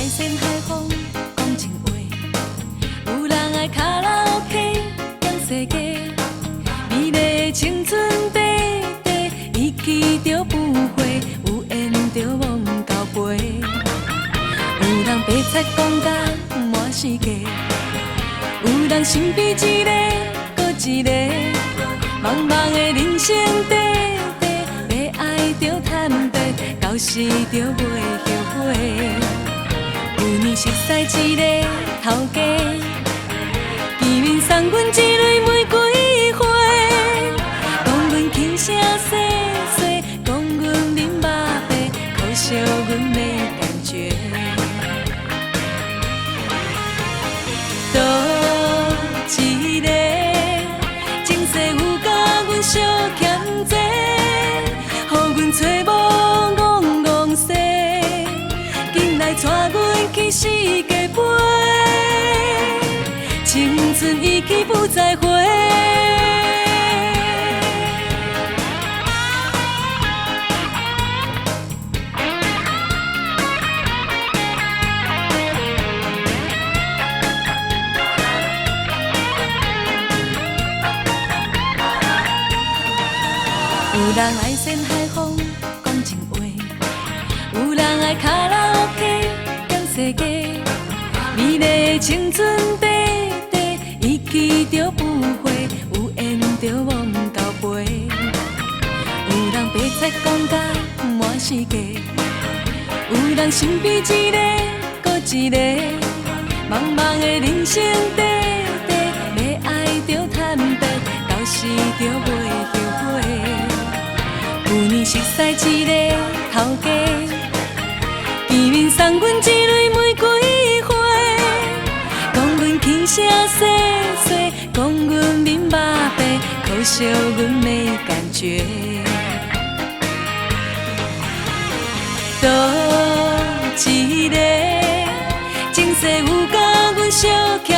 海鲜海风讲情话，有人爱卡拉 OK 讲世界，美丽的青春短短，一去就不回，有缘就望到飞。有人白菜讲甲满世界，有人身边一个搁一个，茫茫的人生短短，要爱就坦白，到时就袂后悔。有年熟悉一个头家，见面送阮一蕊玫瑰花，讲阮轻声细细，讲阮面肉白，可惜阮没感觉。倒一个前世有甲阮相欠债，予阮找无戆戆西，紧来带阮去世界飞，青春一去不再回。有人爱仙海风讲情话，有人爱卡拉 OK 讲世界，美丽的青春短短，一去就不回，有缘就望到飞。有人白菜讲甲满世界，有人身边一个搁一个，茫茫的人生短短，要爱就坦白，到时就袂后悔。有年熟悉一个头家，见面送阮一蕊玫瑰花，讲阮轻声细细，讲阮面肉白，可惜阮没感觉。倒一个前世有甲阮相欠